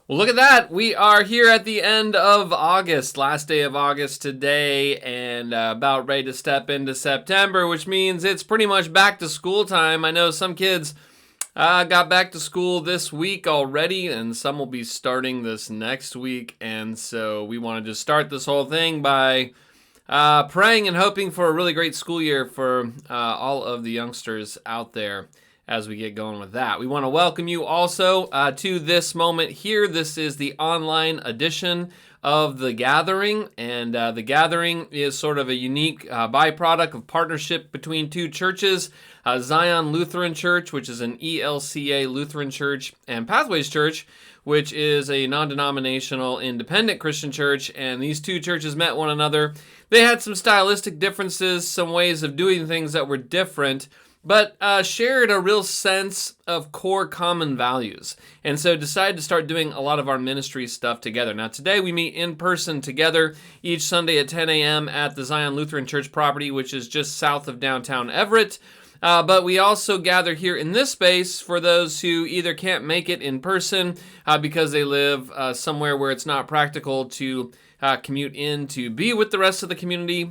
Well, look at that. We are here at the end of August, last day of August today, and about ready to step into September, which means it's pretty much back to school time. I know some kids got back to school this week already, and some will be starting this next week, and so we want to just start this whole thing by praying and hoping for a really great school year for all of the youngsters out there as we get going with that. We want to welcome you also to this moment here. This is the online edition of The Gathering, and The Gathering is sort of a unique byproduct of partnership between two churches, Zion Lutheran Church, which is an ELCA Lutheran church, and Pathways Church, which is a non-denominational independent Christian church, and these two churches met one another. They had some stylistic differences, some ways of doing things that were different, but shared a real sense of core common values, and so decided to start doing a lot of our ministry stuff together. Now today we meet in person together each Sunday at 10 a.m. at the Zion Lutheran Church property, which is just south of downtown Everett. But we also gather here in this space for those who either can't make it in person because they live somewhere where it's not practical to commute in to be with the rest of the community,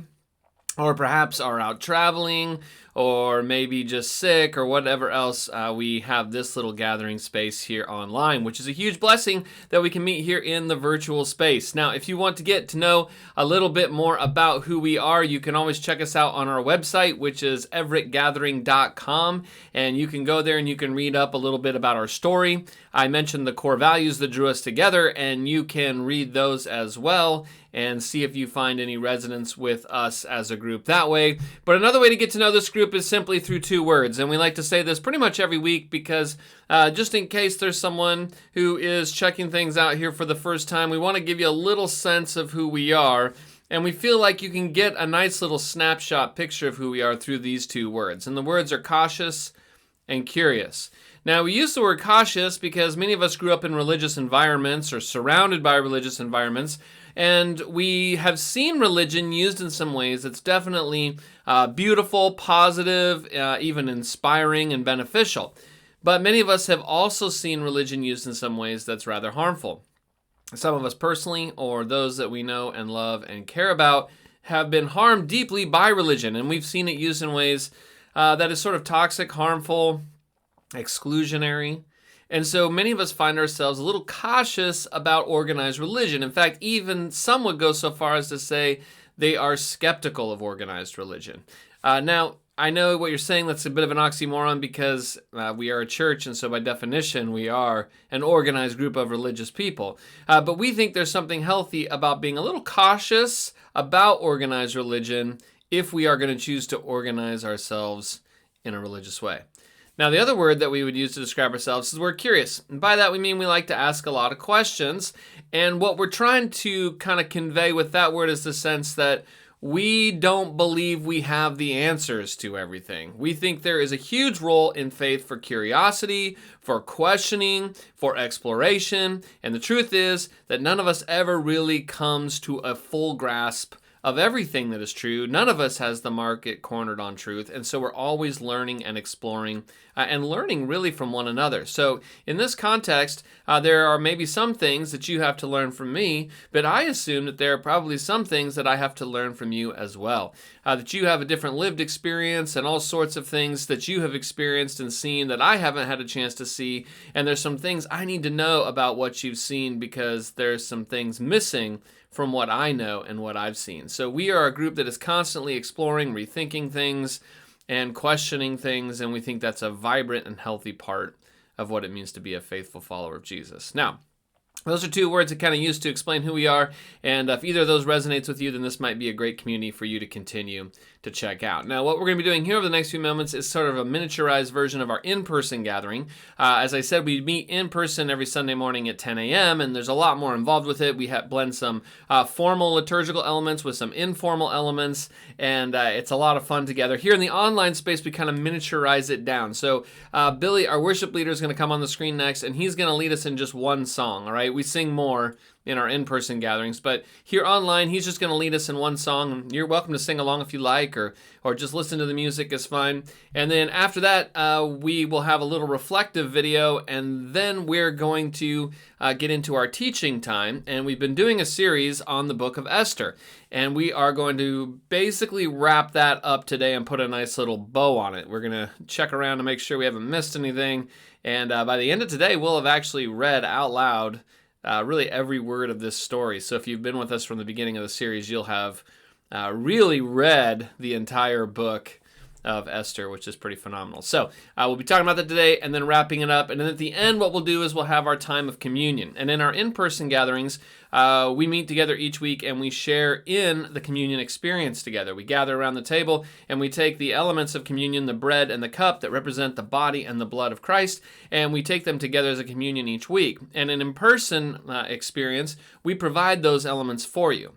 or perhaps are out traveling, or maybe just sick, or whatever else. We have this little gathering space here online, which is a huge blessing that we can meet here in the virtual space. Now, if you want to get to know a little bit more about who we are, you can always check us out on our website, which is everettgathering.com, and you can go there and you can read up a little bit about our story. I mentioned the core values that drew us together, and you can read those as well and see if you find any resonance with us as a group that way. But another way to get to know this group is simply through two words, and we like to say this pretty much every week because just in case there's someone who is checking things out here for the first time, we want to give you a little sense of who we are, and we feel like you can get a nice little snapshot picture of who we are through these two words, and the words are cautious and curious. Now, we use the word cautious because many of us grew up in religious environments or surrounded by religious environments, and we have seen religion used in some ways that's definitely beautiful, positive, even inspiring and beneficial. But many of us have also seen religion used in some ways that's rather harmful. Some of us personally, or those that we know and love and care about, have been harmed deeply by religion, and we've seen it used in ways that is sort of toxic, harmful, exclusionary. And so many of us find ourselves a little cautious about organized religion. In fact, even some would go so far as to say they are skeptical of organized religion. Now, I know what you're saying, that's a bit of an oxymoron because we are a church, and so by definition, we are an organized group of religious people. But we think there's something healthy about being a little cautious about organized religion if we are going to choose to organize ourselves in a religious way. Now, the other word that we would use to describe ourselves is the word curious. And by that, we mean we like to ask a lot of questions. And what we're trying to kind of convey with that word is the sense that we don't believe we have the answers to everything. We think there is a huge role in faith for curiosity, for questioning, for exploration. And the truth is that none of us ever really comes to a full grasp of everything that is true. None of us has the market cornered on truth, and so we're always learning and exploring and learning really from one another. So in this context, there are maybe some things that you have to learn from me, but I assume that there are probably some things that I have to learn from you as well. That you have a different lived experience and all sorts of things that you have experienced and seen that I haven't had a chance to see, and there's some things I need to know about what you've seen because there's some things missing from what I know and what I've seen. So we are a group that is constantly exploring, rethinking things, and questioning things, and we think that's a vibrant and healthy part of what it means to be a faithful follower of Jesus. Now, those are two words that kind of used to explain who we are, and if either of those resonates with you, then this might be a great community for you to continue to check out. Now, what we're going to be doing here over the next few moments is sort of a miniaturized version of our in-person gathering. As I said, we meet in person every Sunday morning at 10 a.m., and there's a lot more involved with it. We blend some formal liturgical elements with some informal elements, and it's a lot of fun together. Here in the online space, we kind of miniaturize it down. So Billy, our worship leader, is going to come on the screen next, and he's going to lead us in just one song, all right? We sing more, in our in-person gatherings. But here online, he's just going to lead us in one song. You're welcome to sing along if you like, or just listen to the music is fine. And then after that, we will have a little reflective video, and then we're going to get into our teaching time. And we've been doing a series on the book of Esther, and we are going to basically wrap that up today and put a nice little bow on it. We're going to check around to make sure we haven't missed anything. And by the end of today, we'll have actually read out loud really every word of this story. So if you've been with us from the beginning of the series, you'll have really read the entire book of Esther, which is pretty phenomenal. So we'll be talking about that today and then wrapping it up. And then at the end, what we'll do is we'll have our time of communion. And in our in-person gatherings, we meet together each week and we share in the communion experience together. We gather around the table and we take the elements of communion, the bread and the cup that represent the body and the blood of Christ, and we take them together as a communion each week. And an in-person experience, we provide those elements for you.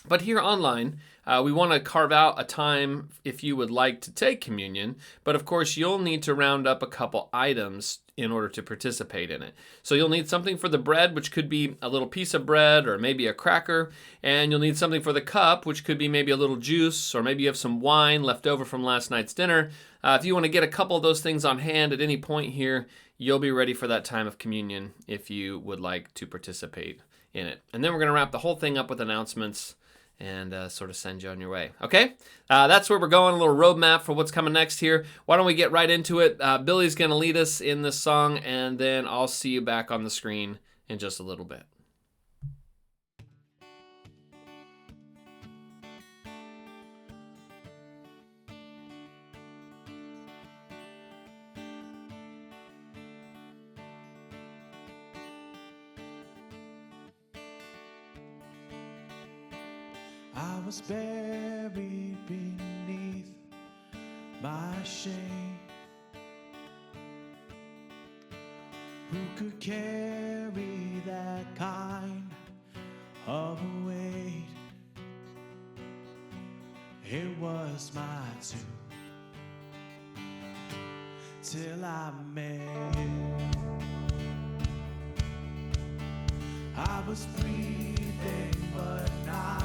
But here online, we want to carve out a time if you would like to take communion, but of course you'll need to round up a couple items in order to participate in it. So you'll need something for the bread, which could be a little piece of bread or maybe a cracker, and you'll need something for the cup, which could be maybe a little juice, or maybe you have some wine left over from last night's dinner. If you want to get a couple of those things on hand at any point here, you'll be ready for that time of communion if you would like to participate in it. And then we're going to wrap the whole thing up with announcements and sort of send you on your way. Okay? That's where we're going, a little roadmap for what's coming next here. Why don't we get right into it? Billy's going to lead us in this song, and then I'll see you back on the screen in just a little bit. I was buried beneath my shame. Who could carry that kind of weight? It was my tomb till I met you. I was breathing but not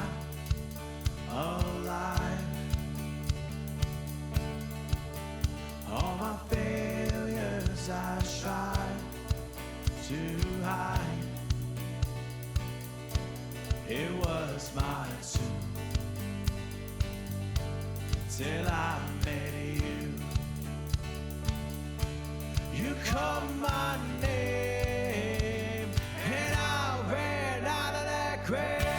alive. All my failures I tried to hide. It was my tomb till I met you. You called my name and I ran out of that grave.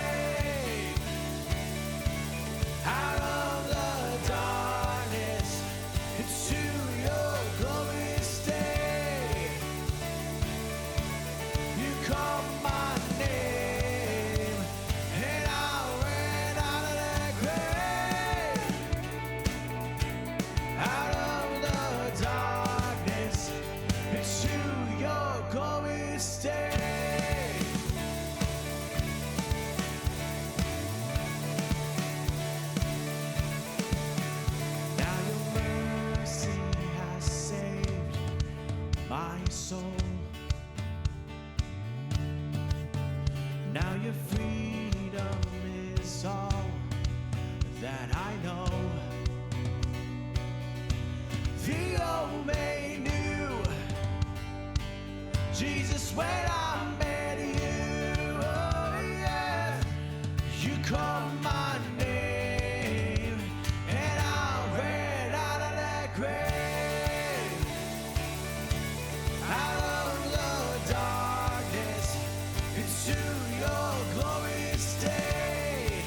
Now your freedom is all that I know. The old me knew Jesus when I met you. Oh yeah, you called my name and I ran out of that grave, out of the darkness into your glorious day.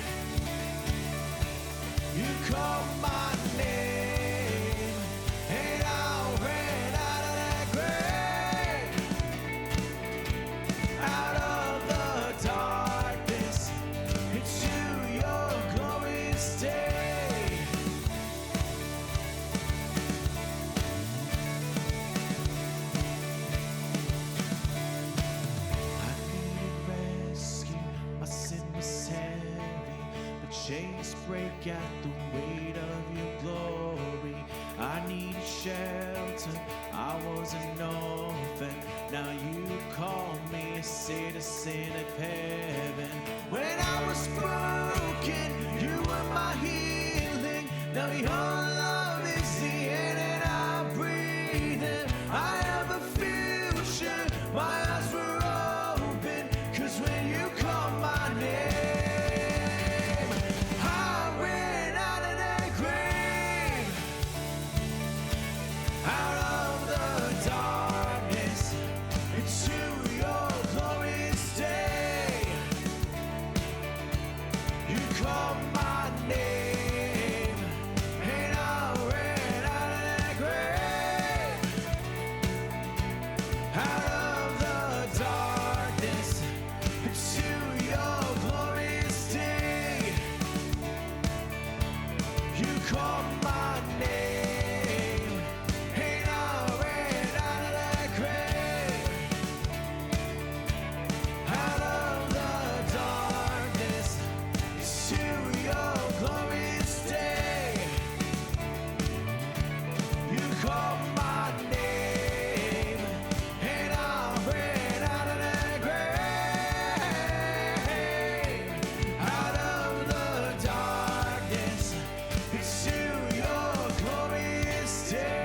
You called my name and I ran out of that grave, out of the darkness into your glorious day. I needed rescue, my sin was heavy, but chains break at the weight of your glory. I needed shelter, I was an orphan, now you call me me a seat, a scenic heaven. When I was broken, you were my healing. Now your love is the air that I breathe in. I have a future, my eyes were open, 'cause when you call my name, I went out of that grave, out of the darkness, into your glorious day. You called my name, and I ran out of that grave, out of the darkness, into your glorious day. You called my name, and I ran out of that grave, out of the darkness, to your glorious day. You called my name, and I ran out of that grave, out of the darkness, to your glorious day.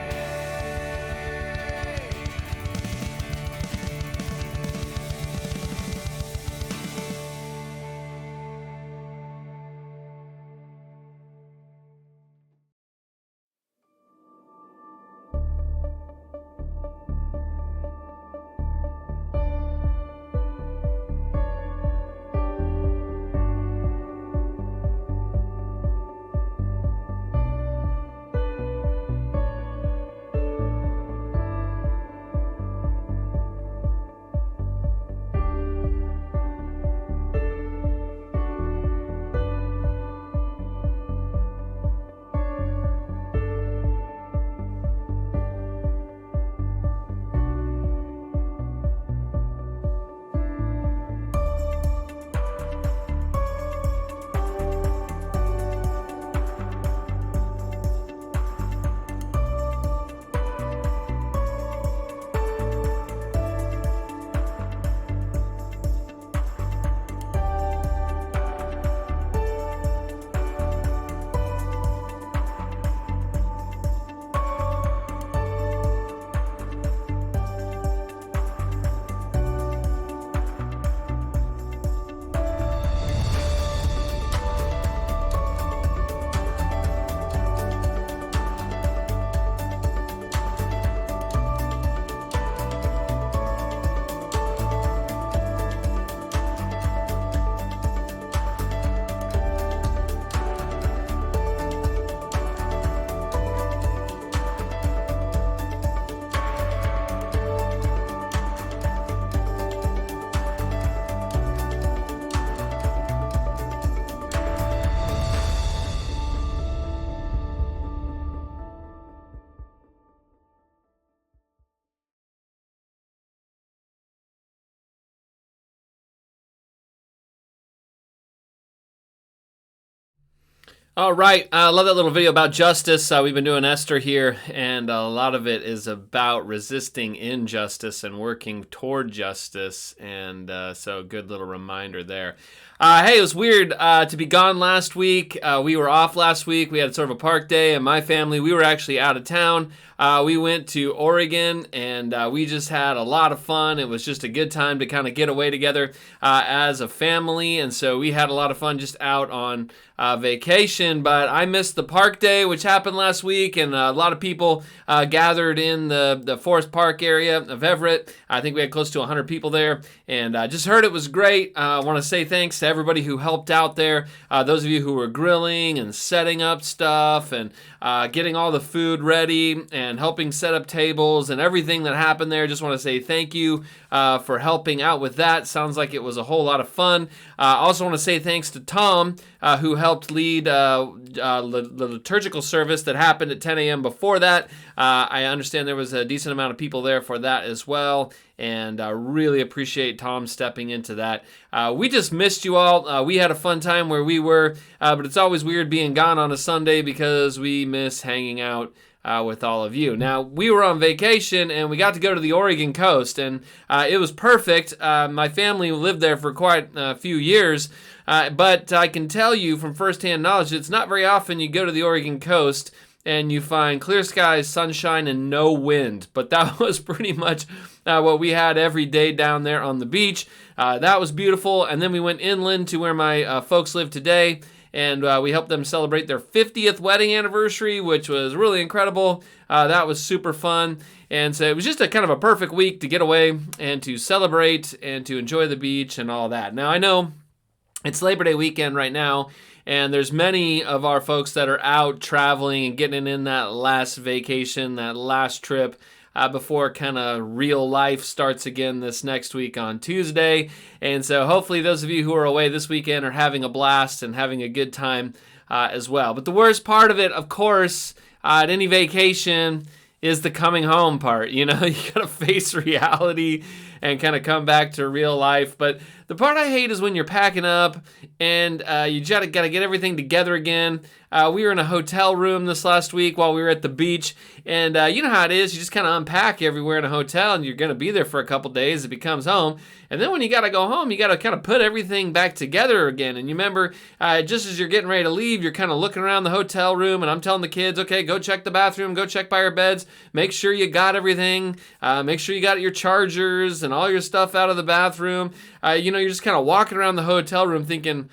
All right, I love that little video about justice. We've been doing Esther here, and a lot of it is about resisting injustice and working toward justice, and so good little reminder there. Hey, it was weird to be gone last week. We were off last week. We had sort of a park day, and my family, we were actually out of town. We went to Oregon, and we just had a lot of fun. It was just a good time to kind of get away together as a family, and so we had a lot of fun just out on vacation. But I missed the park day, which happened last week, and a lot of people gathered in the Forest Park area of Everett. I think we had close to 100 people there, and just heard it was great. I want to say thanks to everybody who helped out there. Those of you who were grilling and setting up stuff and getting all the food ready and helping set up tables and everything that happened there. Just want to say thank you for helping out with that. Sounds like it was a whole lot of fun. I also want to say thanks to Tom, who helped lead the liturgical service that happened at 10 a.m. before that. I understand there was a decent amount of people there for that as well, and I really appreciate Tom stepping into that. We just missed you all. We had a fun time where we were, but it's always weird being gone on a Sunday because we miss hanging out with all of you. Now, we were on vacation, and we got to go to the Oregon coast, and it was perfect. My family lived there for quite a few years, but I can tell you from firsthand knowledge, it's not very often you go to the Oregon coast and you find clear skies, sunshine, and no wind. But that was pretty much what we had every day down there on the beach. That was beautiful, and then we went inland to where my folks live today, and we helped them celebrate their 50th wedding anniversary, which was really incredible. That was super fun. And so it was just a kind of a perfect week to get away and to celebrate and to enjoy the beach and all that. Now, I know it's Labor Day weekend right now, and there's many of our folks that are out traveling and getting in that last vacation, that last trip, before kind of real life starts again this next week on Tuesday. And so hopefully those of you who are away this weekend are having a blast and having a good time as well. But the worst part of it, of course, at any vacation is the coming home part. You know, you gotta face reality and kind of come back to real life. But the part I hate is when you're packing up and you gotta get everything together again. We were in a hotel room this last week while we were at the beach, and you know how it is. You just kind of unpack everywhere in a hotel, and you're going to be there for a couple days. It becomes home, and then when you got to go home, you got to kind of put everything back together again. And you remember, just as you're getting ready to leave, you're kind of looking around the hotel room, and I'm telling the kids, okay, go check the bathroom, go check by your beds, make sure you got everything, make sure you got your chargers and all your stuff out of the bathroom. You know, you're just kind of walking around the hotel room thinking,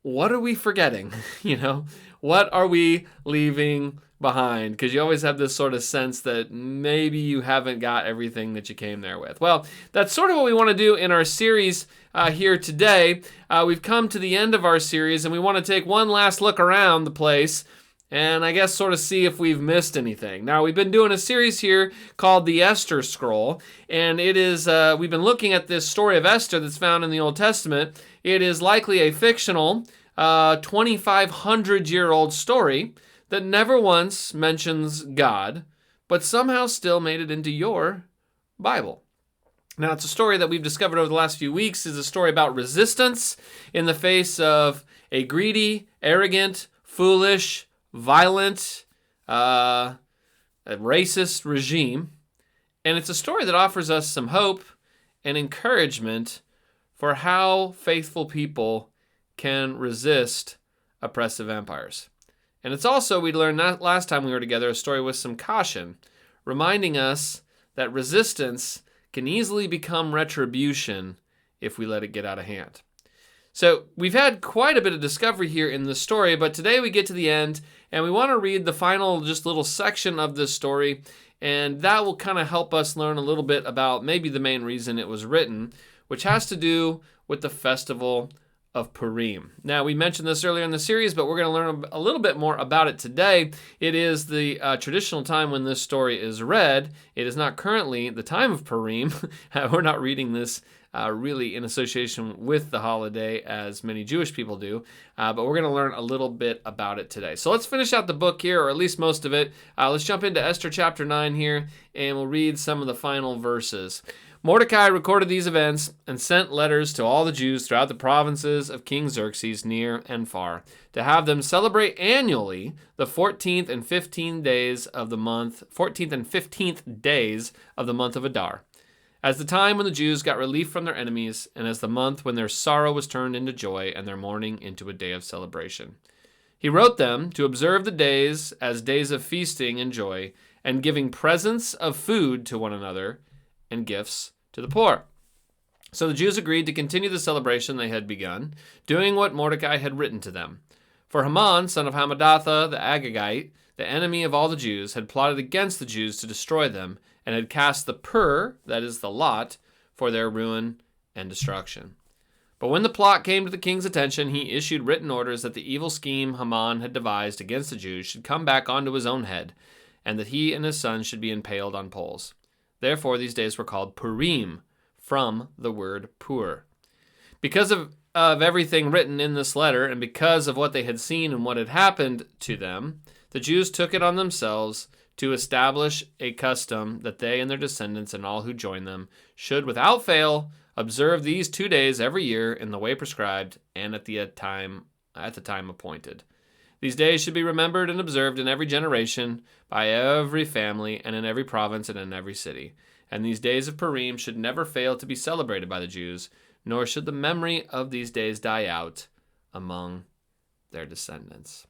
what are we forgetting? You know, what are we leaving behind? Because you always have this sort of sense that maybe you haven't got everything that you came there with. Well, that's sort of what we want to do in our series here today. We've come to the end of our series, and we want to take one last look around the place and I guess sort of see if we've missed anything. Now, we've been doing a series here called the Esther Scroll, and it is we've been looking at this story of Esther that's found in the Old Testament. It is likely a fictional 2,500-year-old story that never once mentions God, but somehow still made it into your Bible. Now, it's a story that we've discovered over the last few weeks is a story about resistance in the face of a greedy, arrogant, foolish, violent, a racist regime. And it's a story that offers us some hope and encouragement for how faithful people can resist oppressive empires. And it's also, we learned last time we were together, a story with some caution, reminding us that resistance can easily become retribution if we let it get out of hand. So we've had quite a bit of discovery here in the story, but today we get to the end, and we want to read the final just little section of this story, and that will kind of help us learn a little bit about maybe the main reason it was written, which has to do with the festival of Purim. Now, we mentioned this earlier in the series, but we're going to learn a little bit more about it today. It is the traditional time when this story is read. It is not currently the time of Purim. We're not reading this really in association with the holiday as many Jewish people do, but we're going to learn a little bit about it today. So let's finish out the book here, or at least most of it. Let's jump into Esther chapter 9 here, and we'll read some of the final verses. Mordecai recorded these events and sent letters to all the Jews throughout the provinces of King Xerxes, near and far, to have them celebrate annually the 14th and 15th days of the month of Adar, as the time when the Jews got relief from their enemies, and as the month when their sorrow was turned into joy and their mourning into a day of celebration. He wrote them to observe the days as days of feasting and joy, and giving presents of food to one another, and gifts to the poor. So the Jews agreed to continue the celebration they had begun, doing what Mordecai had written to them. For Haman, son of Hammedatha the Agagite, the enemy of all the Jews, had plotted against the Jews to destroy them, and had cast the pur, that is the lot, for their ruin and destruction. But when the plot came to the king's attention, he issued written orders that the evil scheme Haman had devised against the Jews should come back onto his own head, and that he and his sons should be impaled on poles. Therefore, these days were called Purim, from the word pur. Because of everything written in this letter, and because of what they had seen and what had happened to them, the Jews took it on themselves to establish a custom that they and their descendants and all who join them should, without fail, observe these 2 days every year in the way prescribed and at the time appointed. These days should be remembered and observed in every generation, by every family, and in every province and in every city. And these days of Purim should never fail to be celebrated by the Jews, nor should the memory of these days die out among their descendants.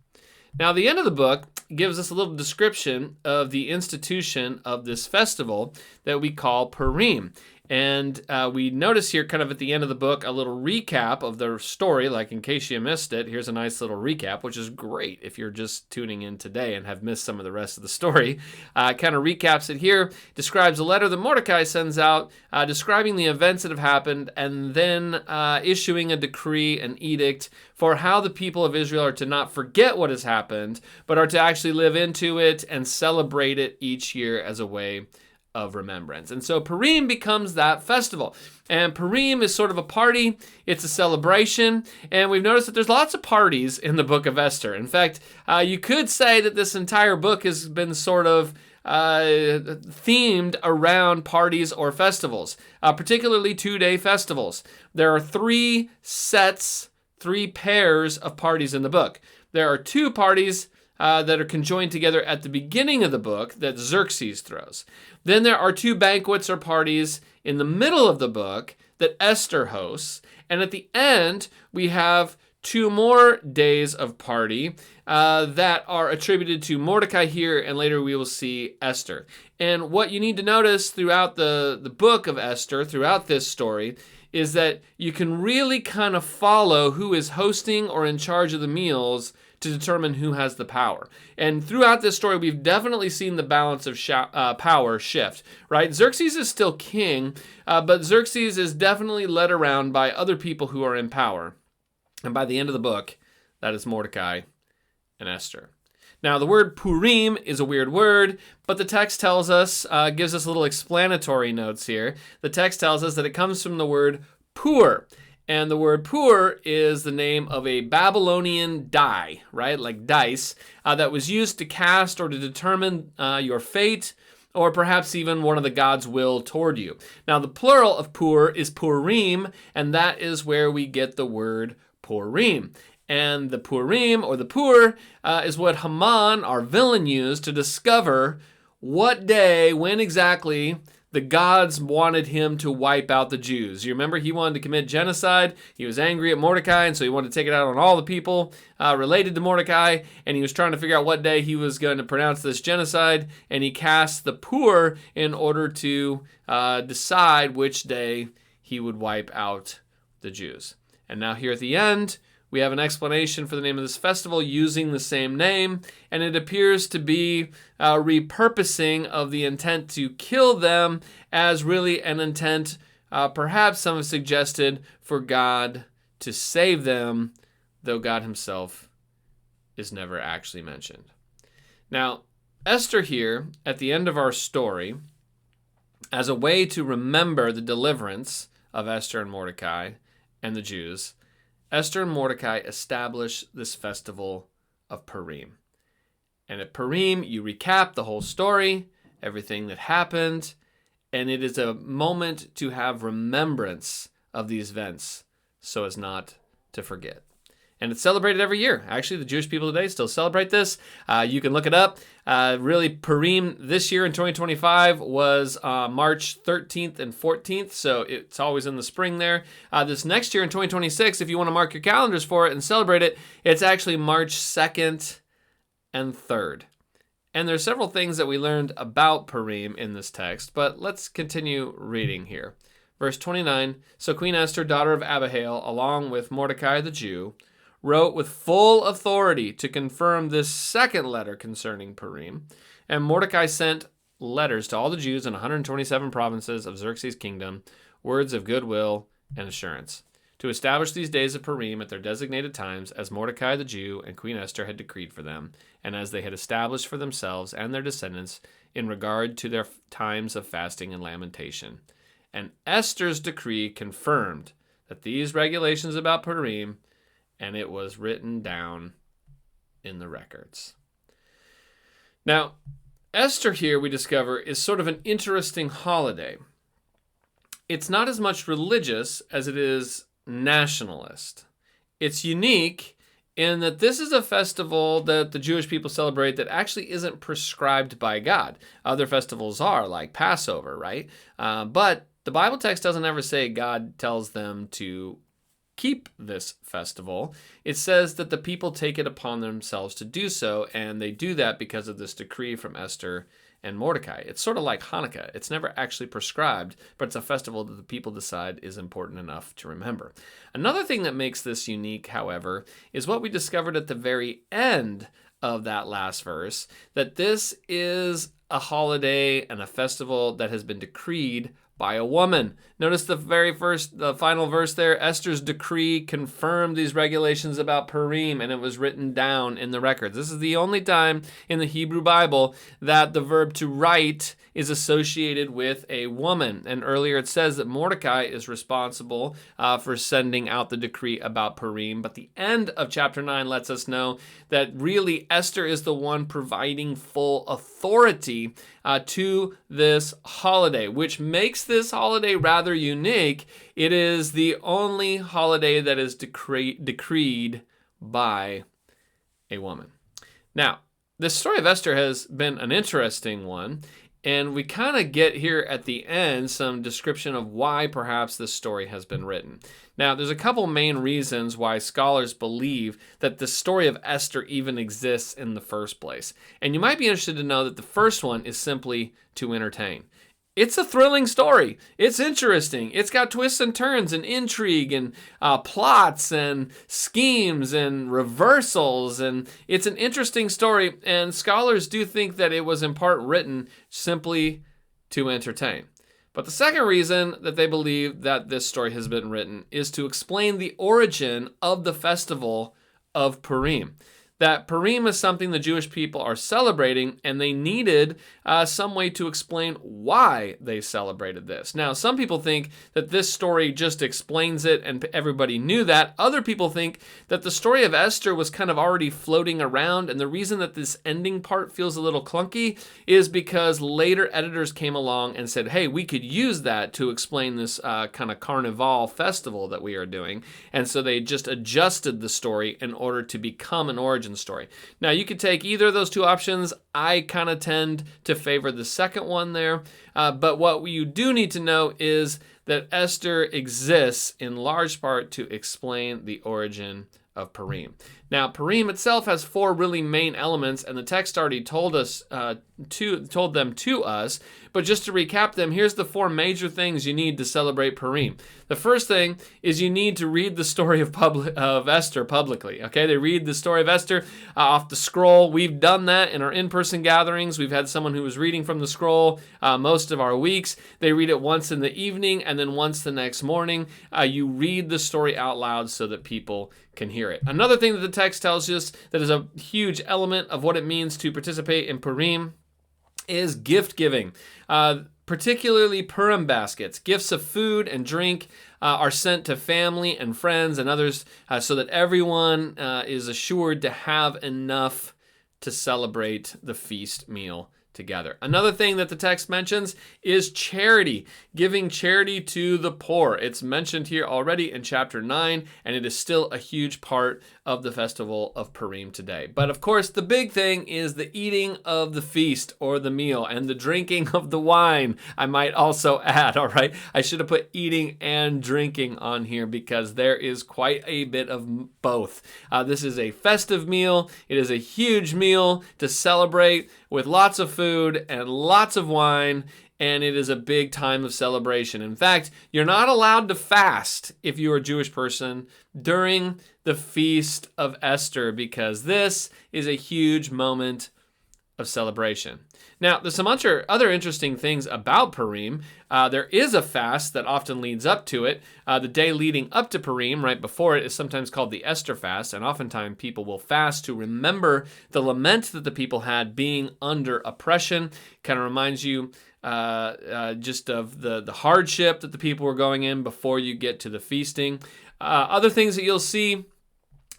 Now, the end of the book gives us a little description of the institution of this festival that we call Purim. And we notice here kind of at the end of the book a little recap of the story, like in case you missed it, here's a nice little recap, which is great if you're just tuning in today and have missed some of the rest of the story. Kind of recaps it here, describes a letter that Mordecai sends out, describing the events that have happened, and then issuing a decree, an edict, for how the people of Israel are to not forget what has happened, but are to actually live into it and celebrate it each year as a way of remembrance. And so Purim becomes that festival. And Purim is sort of a party. It's a celebration. And we've noticed that there's lots of parties in the book of Esther. In fact, you could say that this entire book has been sort of themed around parties or festivals, particularly 2-day festivals. There are 3 pairs of parties in the book. There are 2 parties that are conjoined together at the beginning of the book that Xerxes throws. Then there are 2 banquets or parties in the middle of the book that Esther hosts. And at the end, we have 2 more days of party that are attributed to Mordecai here, and later we will see Esther. And what you need to notice throughout the book of Esther, throughout this story, is that you can really kind of follow who is hosting or in charge of the meals to determine who has the power. And throughout this story, we've definitely seen the balance of power shift, right? Xerxes is still king, but Xerxes is definitely led around by other people who are in power. And by the end of the book, that is Mordecai and Esther. Now, the word Purim is a weird word, but the text tells us, gives us little explanatory notes here. The text tells us that it comes from the word pur. And the word pur is the name of a Babylonian die, right? Like dice, that was used to cast or to determine your fate, or perhaps even one of the God's will toward you. Now, the plural of pur is Purim, and that is where we get the word Purim. And the Purim, or the pur, is what Haman, our villain, used to discover what day, when exactly, the gods wanted him to wipe out the Jews. You remember he wanted to commit genocide. He was angry at Mordecai, and so he wanted to take it out on all the people related to Mordecai, and he was trying to figure out what day he was going to pronounce this genocide, and he cast the pur in order to decide which day he would wipe out the Jews. And now here at the end, we have an explanation for the name of this festival using the same name, and it appears to be a repurposing of the intent to kill them as really an intent, perhaps some have suggested, for God to save them, though God himself is never actually mentioned. Now, Esther here, at the end of our story, as a way to remember the deliverance of Esther and Mordecai and the Jews, Esther and Mordecai establish this festival of Purim. And at Purim, you recap the whole story, everything that happened, and it is a moment to have remembrance of these events so as not to forget. And it's celebrated every year. Actually, the Jewish people today still celebrate this. You can look it up. Really, Purim this year in 2025 was March 13th and 14th, so it's always in the spring there. This next year in 2026, if you want to mark your calendars for it and celebrate it, it's actually March 2nd and 3rd. And there's several things that we learned about Purim in this text, but let's continue reading here. Verse 29, so Queen Esther, daughter of Abihail, along with Mordecai the Jew, wrote with full authority to confirm this second letter concerning Purim. And Mordecai sent letters to all the Jews in 127 provinces of Xerxes' kingdom, words of goodwill and assurance, to establish these days of Purim at their designated times, as Mordecai the Jew and Queen Esther had decreed for them, and as they had established for themselves and their descendants in regard to their times of fasting and lamentation. And Esther's decree confirmed that these regulations about Purim, and it was written down in the records. Now, Esther here, we discover, is sort of an interesting holiday. It's not as much religious as it is nationalist. It's unique in that this is a festival that the Jewish people celebrate that actually isn't prescribed by God. Other festivals are, like Passover, right? But the Bible text doesn't ever say God tells them to keep this festival. It says that the people take it upon themselves to do so, and they do that because of this decree from Esther and Mordecai. It's sort of like Hanukkah. It's never actually prescribed, but it's a festival that the people decide is important enough to remember. Another thing that makes this unique, however, is what we discovered at the very end of that last verse, that this is a holiday and a festival that has been decreed by a woman. Notice the final verse there. Esther's decree confirmed these regulations about Purim, and it was written down in the records. This is the only time in the Hebrew Bible that the verb to write is associated with a woman. And earlier it says that Mordecai is responsible for sending out the decree about Purim. But the end of chapter 9 lets us know that really Esther is the one providing full authority to this holiday, which makes this holiday rather unique. It is the only holiday that is decreed by a woman. Now, this story of Esther has been an interesting one, and we kind of get here at the end some description of why perhaps this story has been written. Now, there's a couple main reasons why scholars believe that the story of Esther even exists in the first place. And you might be interested to know that the first one is simply to entertain. It's a thrilling story. It's interesting. It's got twists and turns and intrigue and plots and schemes and reversals. And it's an interesting story. And scholars do think that it was in part written simply to entertain. But the second reason that they believe that this story has been written is to explain the origin of the festival of Purim. That Purim is something the Jewish people are celebrating, and they needed some way to explain why they celebrated this. Now, some people think that this story just explains it and everybody knew that. Other people think that the story of Esther was kind of already floating around, and the reason that this ending part feels a little clunky is because later editors came along and said, hey, we could use that to explain this kind of carnival festival that we are doing. And so they just adjusted the story in order to become an origin story. Now, you could take either of those two options. I kind of tend to favor the second one there. But what you do need to know is that Esther exists in large part to explain the origin of Purim. Now, Purim itself has four really main elements, and the text already told them to us. But just to recap them, here's the four major things you need to celebrate Purim. The first thing is you need to read the story of Esther publicly. Okay, they read the story of Esther off the scroll. We've done that in our in-person gatherings. We've had someone who was reading from the scroll most of our weeks. They read it once in the evening and then once the next morning. You read the story out loud so that people can hear it. Another thing that the text tells us that is a huge element of what it means to participate in Purim is gift giving. Particularly Purim baskets. Gifts of food and drink are sent to family and friends and others so that everyone is assured to have enough to celebrate the feast meal together. Another thing that the text mentions is charity, giving charity to the poor. It's mentioned here already in chapter 9, and it is still a huge part of the festival of Purim today. But of course, the big thing is the eating of the feast or the meal and the drinking of the wine. I might also add, all right, I should have put eating and drinking on here because there is quite a bit of both. This is a festive meal. It is a huge meal to celebrate with lots of food and lots of wine, and it is a big time of celebration. In fact, you're not allowed to fast if you're a Jewish person during the Feast of Esther because this is a huge moment of celebration. Now, there's some other interesting things about Purim. There is a fast that often leads up to it. The day leading up to Purim, right before it, is sometimes called the Esther fast, and oftentimes people will fast to remember the lament that the people had being under oppression. Kind of reminds you just of the hardship that the people were going in before you get to the feasting. Other things that you'll see,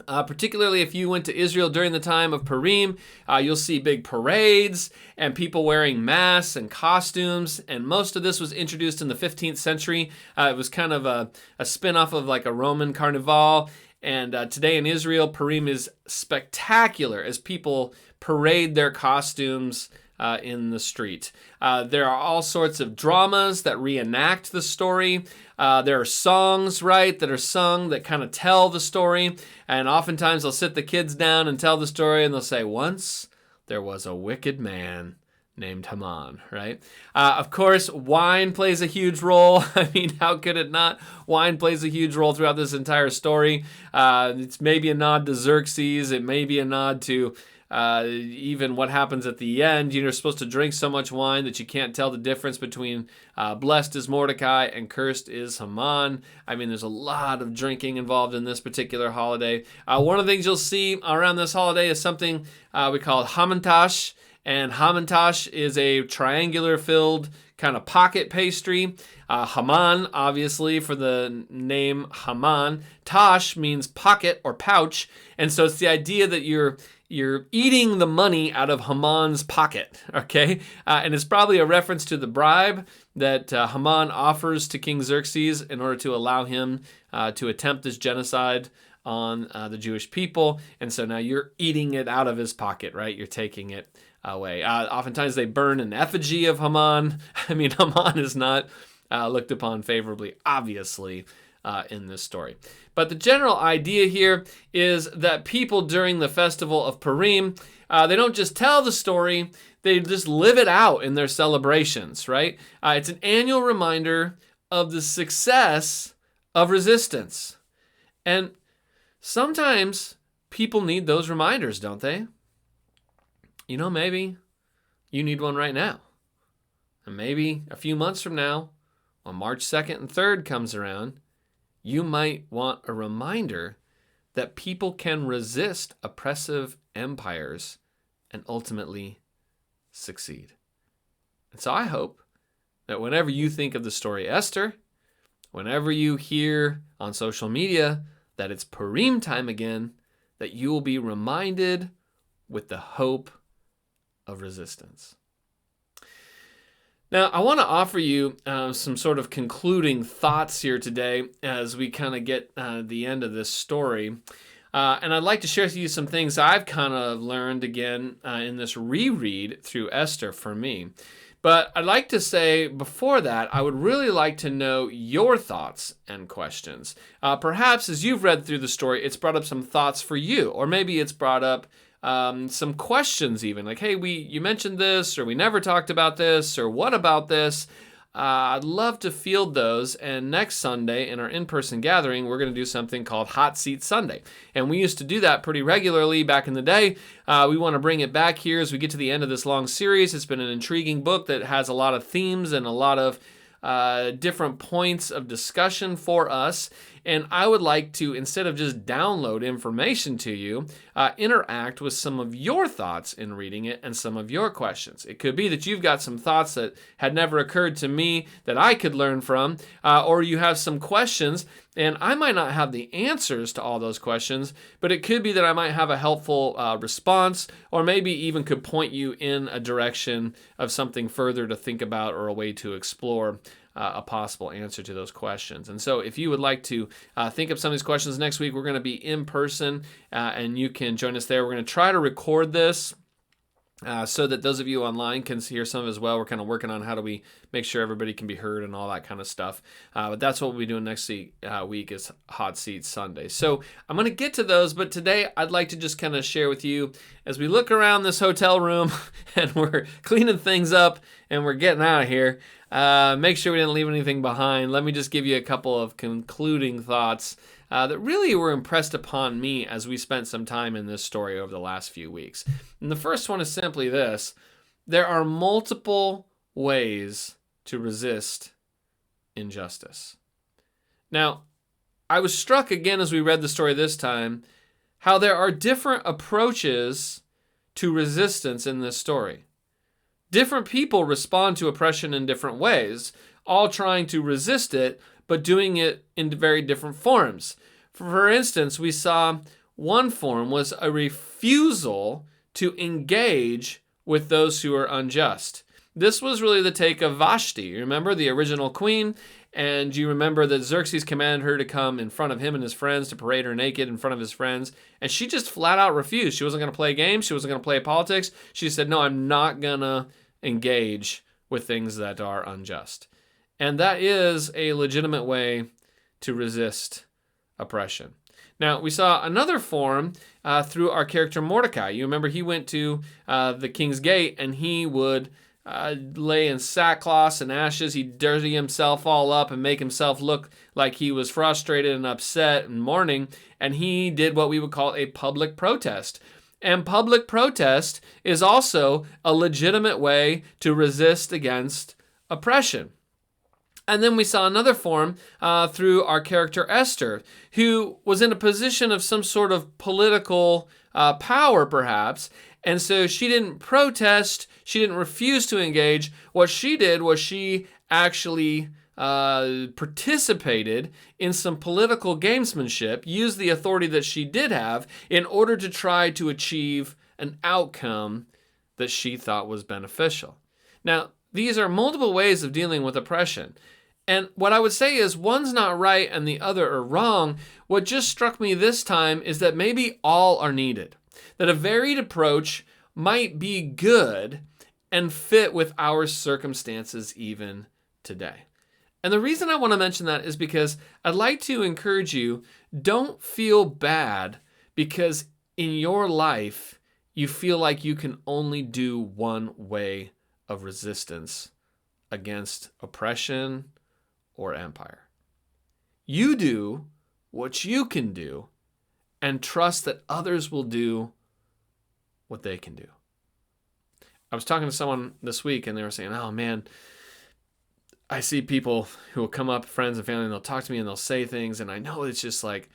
particularly if you went to Israel during the time of Purim, you'll see big parades and people wearing masks and costumes. And most of this was introduced in the 15th century. It was kind of a spin-off of like a Roman carnival. And today in Israel, Purim is spectacular as people parade their costumes in the street. There are all sorts of dramas that reenact the story. There are songs, right, that are sung that kind of tell the story. And oftentimes they'll sit the kids down and tell the story, and they'll say, once there was a wicked man named Haman, right? Of course, wine plays a huge role. I mean, how could it not? Wine plays a huge role throughout this entire story. It's maybe a nod to Xerxes. It may be a nod to even what happens at the end. You're supposed to drink so much wine that you can't tell the difference between blessed is Mordecai and cursed is Haman. I mean, there's a lot of drinking involved in this particular holiday. One of the things you'll see around this holiday is something we call Hamantash. And Hamantash is a triangular filled kind of pocket pastry. Haman, obviously, for the name Haman. Tash means pocket or pouch. And so it's the idea that you're eating the money out of Haman's pocket, okay? And it's probably a reference to the bribe that Haman offers to King Xerxes in order to allow him to attempt this genocide on the Jewish people. And so now you're eating it out of his pocket, right? You're taking it away. Oftentimes they burn an effigy of Haman. I mean, Haman is not looked upon favorably, obviously, in this story. But the general idea here is that people during the festival of Purim, they don't just tell the story, they just live it out in their celebrations, right? It's an annual reminder of the success of resistance. And sometimes people need those reminders, don't they? You know, maybe you need one right now. And maybe a few months from now, when March 2nd and 3rd comes around, you might want a reminder that people can resist oppressive empires and ultimately succeed. And so I hope that whenever you think of the story Esther, whenever you hear on social media that it's Purim time again, that you will be reminded with the hope of resistance. Now, I want to offer you some sort of concluding thoughts here today as we kind of get the end of this story. And I'd like to share with you some things I've kind of learned again in this reread through Esther for me. But I'd like to say before that, I would really like to know your thoughts and questions. Perhaps as you've read through the story, it's brought up some thoughts for you, or maybe it's brought up some questions even, like, hey, you mentioned this, or we never talked about this, or what about this? I'd love to field those, and next Sunday in our in-person gathering, we're going to do something called Hot Seat Sunday, and we used to do that pretty regularly back in the day. We want to bring it back here as we get to the end of this long series. It's been an intriguing book that has a lot of themes and a lot of different points of discussion for us. And I would like to, instead of just download information to you, interact with some of your thoughts in reading it and some of your questions. It could be that you've got some thoughts that had never occurred to me that I could learn from, or you have some questions, and I might not have the answers to all those questions, but it could be that I might have a helpful response, or maybe even could point you in a direction of something further to think about or a way to explore a possible answer to those questions. And so if you would like to think of some of these questions next week, we're going to be in person and you can join us there. We're going to try to record this so that those of you online can hear some as well. We're kind of working on how do we make sure everybody can be heard and all that kind of stuff. But that's what we'll be doing next week is Hot Seat Sunday. So I'm going to get to those, but today I'd like to just kind of share with you as we look around this hotel room and we're cleaning things up and we're getting out of here. Make sure we didn't leave anything behind. Let me just give you a couple of concluding thoughts that really were impressed upon me as we spent some time in this story over the last few weeks. And the first one is simply this: there are multiple ways to resist injustice. Now, I was struck again as we read the story this time, how there are different approaches to resistance in this story. Different people respond to oppression in different ways, all trying to resist it, but doing it in very different forms. For instance, we saw one form was a refusal to engage with those who are unjust. This was really the take of Vashti. You remember the original queen? And you remember that Xerxes commanded her to come in front of him and his friends to parade her naked in front of his friends. And she just flat out refused. She wasn't going to play games. She wasn't going to play politics. She said, no, I'm not going to engage with things that are unjust. And that is a legitimate way to resist oppression. Now, we saw another form through our character Mordecai. You remember he went to the king's gate and he would lay in sackcloth and ashes. He'd dirty himself all up and make himself look like he was frustrated and upset and mourning. And he did what we would call a public protest. And public protest is also a legitimate way to resist against oppression. And then we saw another form through our character Esther, who was in a position of some sort of political power, perhaps. And so she didn't protest. She didn't refuse to engage. What she did was she actually participated in some political gamesmanship, used the authority that she did have in order to try to achieve an outcome that she thought was beneficial. Now, these are multiple ways of dealing with oppression. And what I would say is one's not right and the other are wrong. What just struck me this time is that maybe all are needed. That a varied approach might be good and fit with our circumstances even today. And the reason I want to mention that is because I'd like to encourage you, don't feel bad because in your life you feel like you can only do one way of resistance against oppression or empire. You do what you can do and trust that others will do what they can do. I was talking to someone this week and they were saying, oh man, I see people who will come up, friends and family, and they'll talk to me and they'll say things and I know it's just like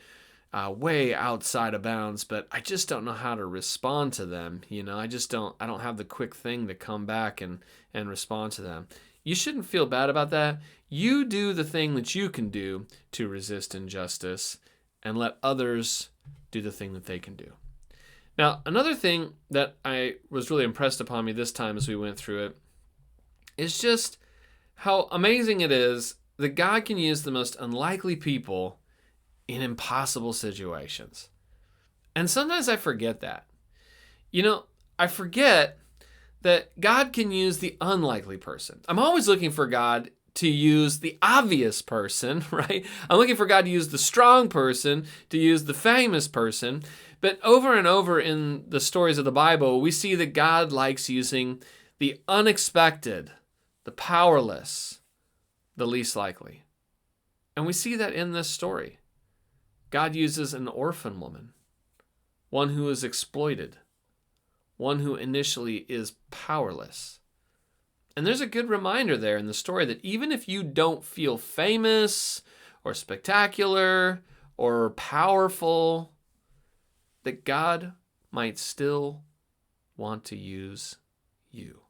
way outside of bounds, but I just don't know how to respond to them. You know, I don't have the quick thing to come back and respond to them. You shouldn't feel bad about that. You do the thing that you can do to resist injustice and let others do the thing that they can do. Now, another thing that I was really impressed upon me this time as we went through it is just how amazing it is that God can use the most unlikely people in impossible situations. And sometimes I forget that. You know, I forget that God can use the unlikely person. I'm always looking for God to use the obvious person, right? I'm looking for God to use the strong person, to use the famous person. But over and over in the stories of the Bible, we see that God likes using the unexpected, the powerless, the least likely. And we see that in this story. God uses an orphan woman, one who is exploited, one who initially is powerless. And there's a good reminder there in the story that even if you don't feel famous or spectacular or powerful, that God might still want to use you.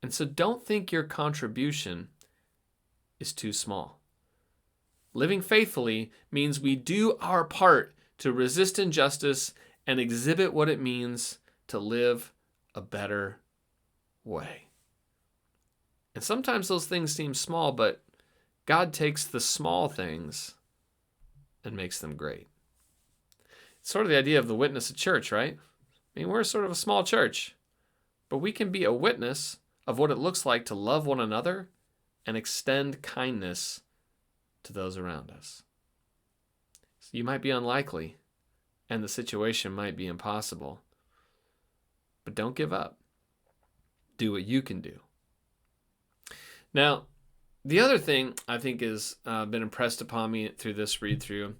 And so don't think your contribution is too small. Living faithfully means we do our part to resist injustice and exhibit what it means to live a better way. And sometimes those things seem small, but God takes the small things and makes them great. It's sort of the idea of the witness at church, right? I mean, we're sort of a small church, but we can be a witness of what it looks like to love one another and extend kindness to those around us. So you might be unlikely, and the situation might be impossible, but don't give up. Do what you can do. Now, the other thing I think has been impressed upon me through this read-through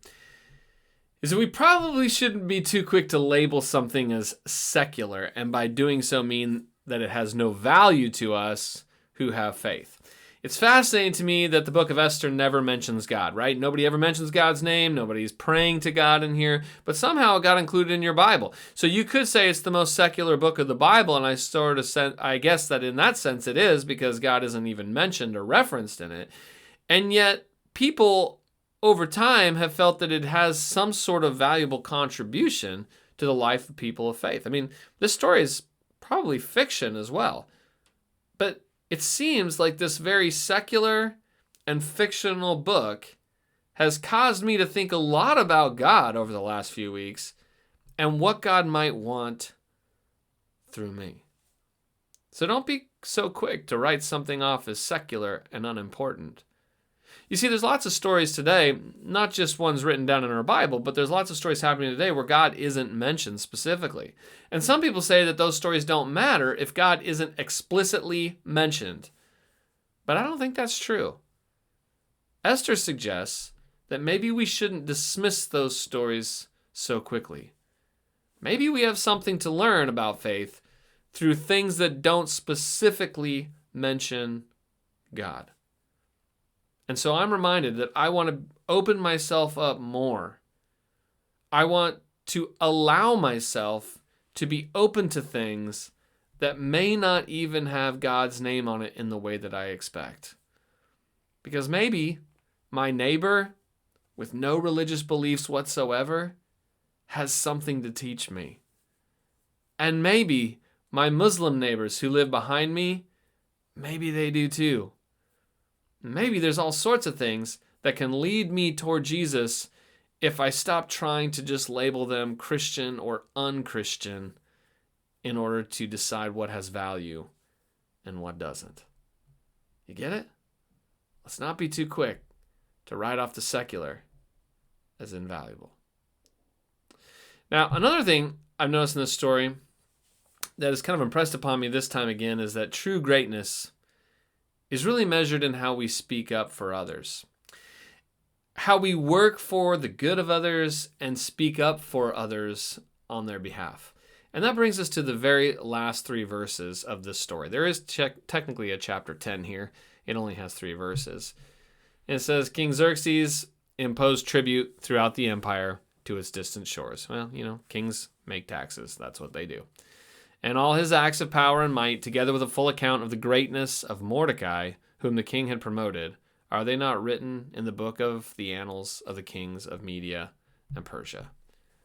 is that we probably shouldn't be too quick to label something as secular, and by doing so mean that it has no value to us who have faith. It's fascinating to me that the book of Esther never mentions God, right? Nobody ever mentions God's name. Nobody's praying to God in here, but somehow it got included in your Bible. So you could say it's the most secular book of the Bible, and I guess that in that sense it is because God isn't even mentioned or referenced in it. And yet people over time have felt that it has some sort of valuable contribution to the life of people of faith. I mean, this story is probably fiction as well. But it seems like this very secular and fictional book has caused me to think a lot about God over the last few weeks and what God might want through me. So don't be so quick to write something off as secular and unimportant. You see, there's lots of stories today, not just ones written down in our Bible, but there's lots of stories happening today where God isn't mentioned specifically. And some people say that those stories don't matter if God isn't explicitly mentioned. But I don't think that's true. Esther suggests that maybe we shouldn't dismiss those stories so quickly. Maybe we have something to learn about faith through things that don't specifically mention God. And so I'm reminded that I want to open myself up more. I want to allow myself to be open to things that may not even have God's name on it in the way that I expect. Because maybe my neighbor with no religious beliefs whatsoever has something to teach me. And maybe my Muslim neighbors who live behind me, maybe they do too. Maybe there's all sorts of things that can lead me toward Jesus if I stop trying to just label them Christian or unchristian in order to decide what has value and what doesn't. You get it? Let's not be too quick to write off the secular as invaluable. Now, another thing I've noticed in this story that is kind of impressed upon me this time again is that true greatness is really measured in how we speak up for others. How we work for the good of others and speak up for others on their behalf. And that brings us to the very last 3 verses of this story. There is technically a chapter 10 here. It only has 3 verses. And it says, King Xerxes imposed tribute throughout the empire to its distant shores. Well, kings make taxes. That's what they do. And all his acts of power and might, together with a full account of the greatness of Mordecai, whom the king had promoted, are they not written in the book of the annals of the kings of Media and Persia?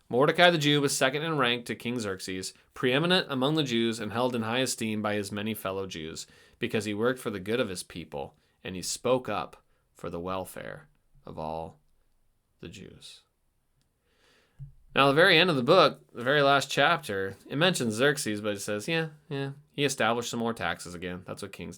Mordecai the Jew was second in rank to King Xerxes, preeminent among the Jews and held in high esteem by his many fellow Jews, because he worked for the good of his people, and he spoke up for the welfare of all the Jews. Now, the very end of the book, the very last chapter, it mentions Xerxes, but it says, yeah, he established some more taxes again. That's what kings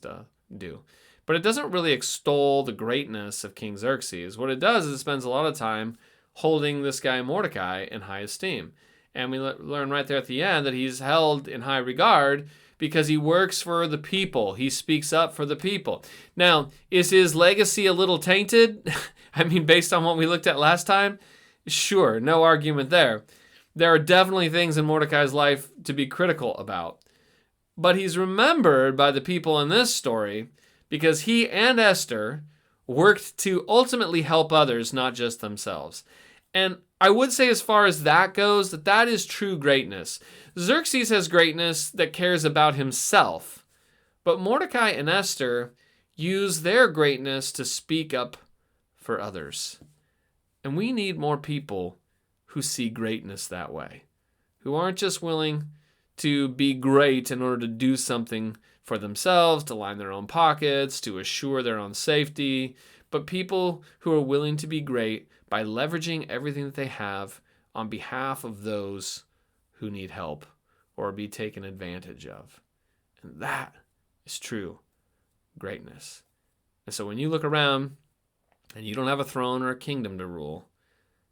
do. But it doesn't really extol the greatness of King Xerxes. What it does is it spends a lot of time holding this guy Mordecai in high esteem. And we learn right there at the end that he's held in high regard because he works for the people. He speaks up for the people. Now, is his legacy a little tainted? I mean, based on what we looked at last time? Sure, no argument there. There are definitely things in Mordecai's life to be critical about. But he's remembered by the people in this story because he and Esther worked to ultimately help others, not just themselves. And I would say as far as that goes, that is true greatness. Xerxes has greatness that cares about himself. But Mordecai and Esther use their greatness to speak up for others. And we need more people who see greatness that way, who aren't just willing to be great in order to do something for themselves, to line their own pockets, to assure their own safety, but people who are willing to be great by leveraging everything that they have on behalf of those who need help or be taken advantage of. And that is true greatness. And so when you look around and you don't have a throne or a kingdom to rule,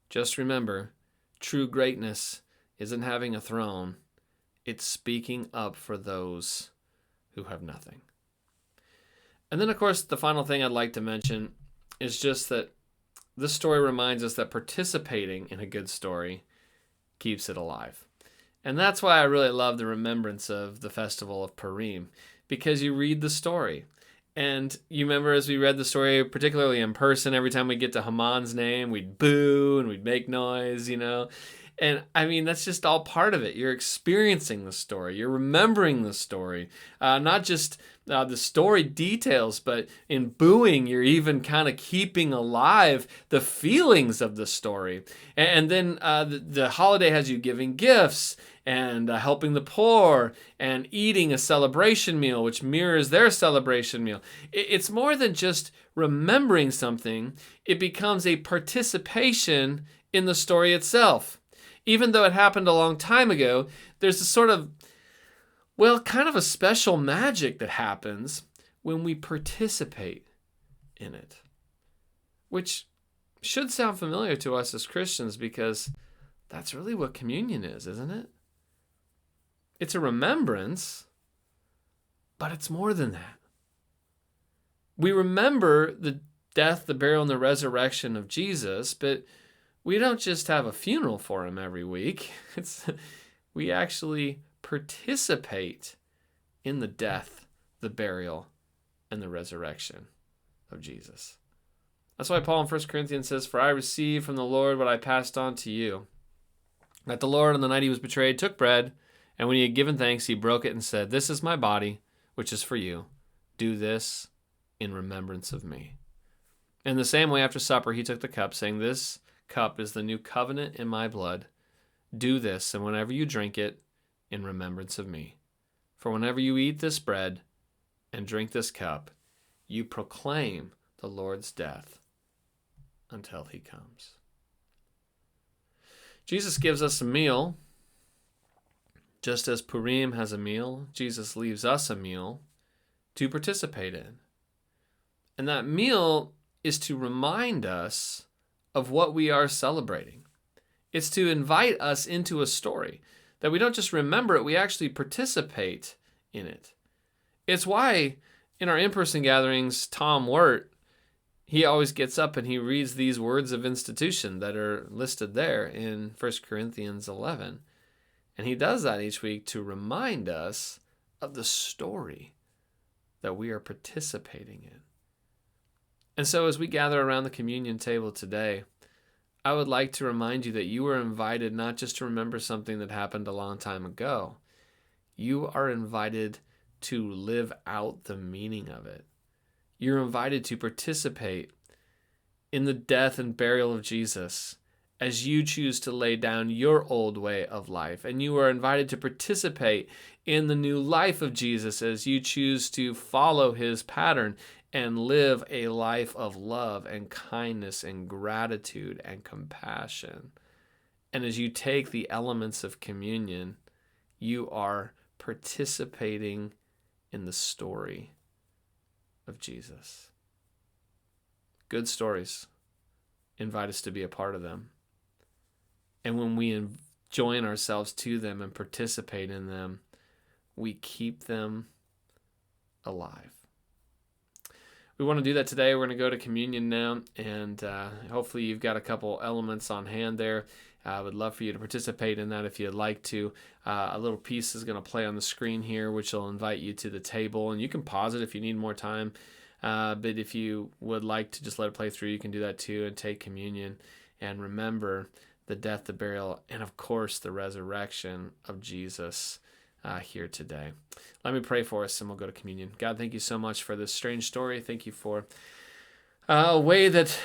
just remember, true greatness isn't having a throne. It's speaking up for those who have nothing. And then, of course, the final thing I'd like to mention is just that this story reminds us that participating in a good story keeps it alive. And that's why I really love the remembrance of the festival of Purim, because you read the story. And you remember as we read the story, particularly in person, every time we get to Haman's name, we'd boo and we'd make noise, And I mean, that's just all part of it. You're experiencing the story, you're remembering the story, not just the story details, but in booing, you're even kind of keeping alive the feelings of the story. And then the holiday has you giving gifts and helping the poor and eating a celebration meal, which mirrors their celebration meal. It's more than just remembering something, it becomes a participation in the story itself. Even though it happened a long time ago, there's a sort of, well, kind of a special magic that happens when we participate in it, which should sound familiar to us as Christians because that's really what communion is, isn't it? It's a remembrance, but it's more than that. We remember the death, the burial, and the resurrection of Jesus, but we don't just have a funeral for him every week. We actually participate in the death, the burial, and the resurrection of Jesus. That's why Paul in 1 Corinthians says, "For I received from the Lord what I passed on to you, that the Lord on the night he was betrayed took bread, and when he had given thanks, he broke it and said, 'This is my body, which is for you. Do this in remembrance of me.' In the same way, after supper, he took the cup, saying, 'This cup is the new covenant in my blood. Do this, and whenever you drink it, in remembrance of me. For whenever you eat this bread and drink this cup, you proclaim the Lord's death until he comes.'" Jesus gives us a meal. Just as Purim has a meal, Jesus leaves us a meal to participate in. And that meal is to remind us of what we are celebrating. It's to invite us into a story, that we don't just remember it, we actually participate in it. It's why in our in-person gatherings, Tom Wirt, he always gets up and he reads these words of institution that are listed there in 1 Corinthians 11. And he does that each week to remind us of the story that we are participating in. And so as we gather around the communion table today, I would like to remind you that you are invited not just to remember something that happened a long time ago. You are invited to live out the meaning of it. You're invited to participate in the death and burial of Jesus as you choose to lay down your old way of life. And you are invited to participate in the new life of Jesus as you choose to follow his pattern and live a life of love and kindness and gratitude and compassion. And as you take the elements of communion, you are participating in the story of Jesus. Good stories invite us to be a part of them. And when we join ourselves to them and participate in them, we keep them alive. We want to do that today. We're going to go to communion now, and hopefully you've got a couple elements on hand there. I would love for you to participate in that if you'd like to. A little piece is going to play on the screen here, which will invite you to the table, and you can pause it if you need more time. But if you would like to just let it play through, you can do that too and take communion and remember the death, the burial, and of course the resurrection of Jesus here today. Let me pray for us and we'll go to communion. God, thank you so much for this strange story. Thank you for a way that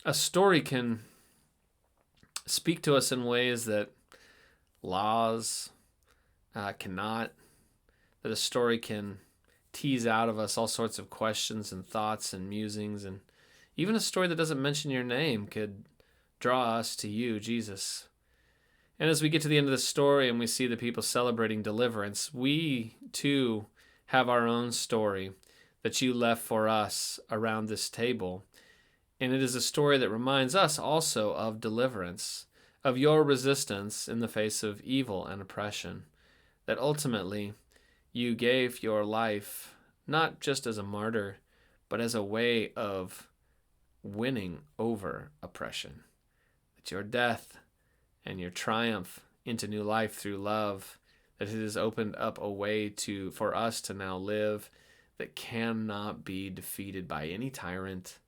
a story can speak to us in ways that laws cannot, that a story can tease out of us all sorts of questions and thoughts and musings, and even a story that doesn't mention your name could draw us to you, Jesus. And as we get to the end of the story and we see the people celebrating deliverance, we too have our own story that you left for us around this table. And it is a story that reminds us also of deliverance, of your resistance in the face of evil and oppression, that ultimately you gave your life not just as a martyr, but as a way of winning over oppression. That your death and your triumph into new life through love, that it has opened up a way for us to now live that cannot be defeated by any tyrant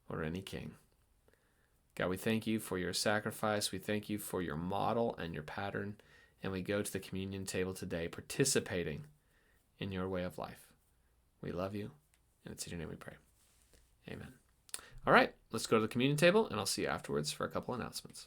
or any king. God, we thank you for your sacrifice. We thank you for your model and your pattern. And we go to the communion table today participating in your way of life. We love you, and it's in your name we pray. Amen. All right, let's go to the communion table, and I'll see you afterwards for a couple announcements.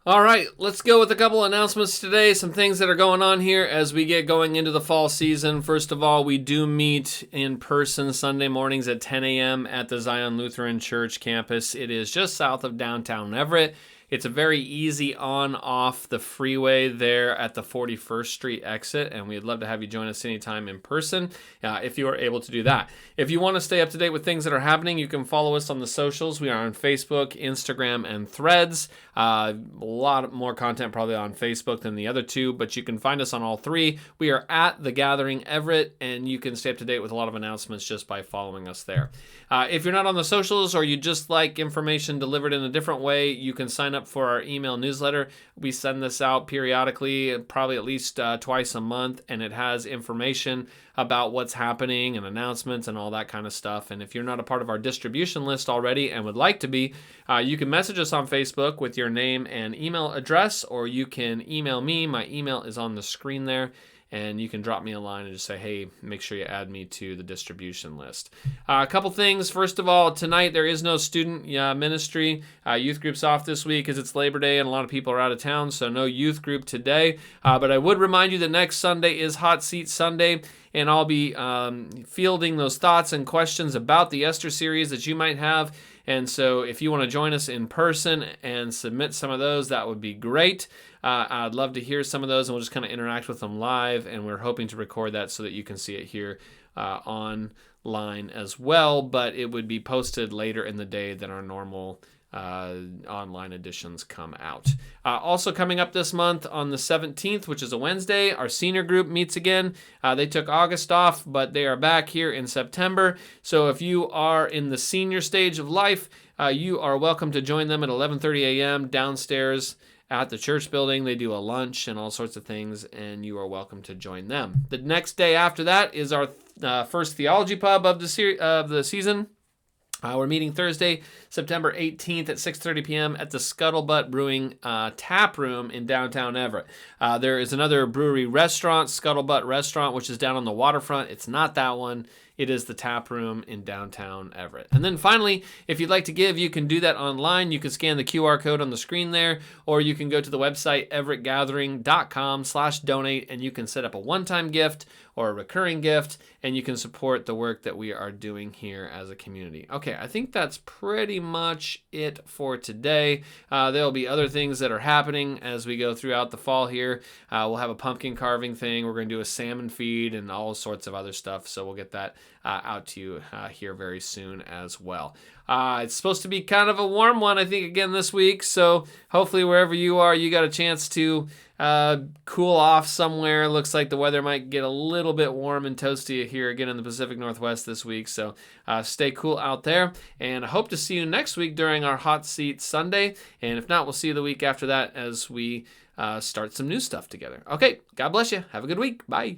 All right, let's go with a couple announcements today. Some things that are going on here as we get going into the fall season. First of all, we do meet in person Sunday mornings at 10 a.m. at the Zion Lutheran Church campus. It is just south of downtown Everett. It's a very easy on-off the freeway there at the 41st Street exit, and we'd love to have you join us anytime in person if you are able to do that. If you want to stay up to date with things that are happening, you can follow us on the socials. We are on Facebook, Instagram, and Threads. A lot more content probably on Facebook than the other two, but you can find us on all three. We are at The Gathering Everett, and you can stay up to date with a lot of announcements just by following us there. If you're not on the socials or you just like information delivered in a different way, you can sign up for our email newsletter. We send this out periodically, probably at least twice a month, and it has information about what's happening and announcements and all that kind of stuff. And if you're not a part of our distribution list already and would like to be, you can message us on Facebook with your name and email address, or you can email me. My email is on the screen there. And you can drop me a line and just say, hey, make sure you add me to the distribution list. A couple things. First of all, tonight there is no student ministry. Youth group's off this week because it's Labor Day and a lot of people are out of town, so no youth group today. But I would remind you that next Sunday is Hot Seat Sunday, and I'll be fielding those thoughts and questions about the Esther series that you might have. And so if you want to join us in person and submit some of those, that would be great. I'd love to hear some of those, and we'll just kind of interact with them live, and we're hoping to record that so that you can see it here online as well, but it would be posted later in the day than our normal online editions come out. Also coming up this month on the 17th, which is a Wednesday, our senior group meets again. They took August off, but they are back here in September. So if you are in the senior stage of life, you are welcome to join them at 11:30 a.m. downstairs at the church building. They do a lunch and all sorts of things, and you are welcome to join them. The next day after that is our first theology pub of the season. We're meeting Thursday, September 18th at 6:30 p.m. at the Scuttlebutt Brewing Tap Room in downtown Everett. There is another brewery restaurant, Scuttlebutt Restaurant, which is down on the waterfront. It's not that one. It is the tap room in downtown Everett. And then finally, if you'd like to give, you can do that online. You can scan the QR code on the screen there, or you can go to the website everettgathering.com/donate, and you can set up a one-time gift or a recurring gift, and you can support the work that we are doing here as a community. Okay, I think that's pretty much it for today. There'll be other things that are happening as we go throughout the fall here. We'll have a pumpkin carving thing. We're going to do a salmon feed and all sorts of other stuff, so we'll get that out to you here very soon as well. It's supposed to be kind of a warm one, I think, again this week, so hopefully wherever you are, you got a chance to cool off somewhere. Looks like the weather might get a little bit warm and toasty here again in the Pacific Northwest this week, so stay cool out there, and I hope to see you next week during our Hot Seat Sunday, and if not, we'll see you the week after that as we start some new stuff together. Okay, God bless you. Have a good week. Bye.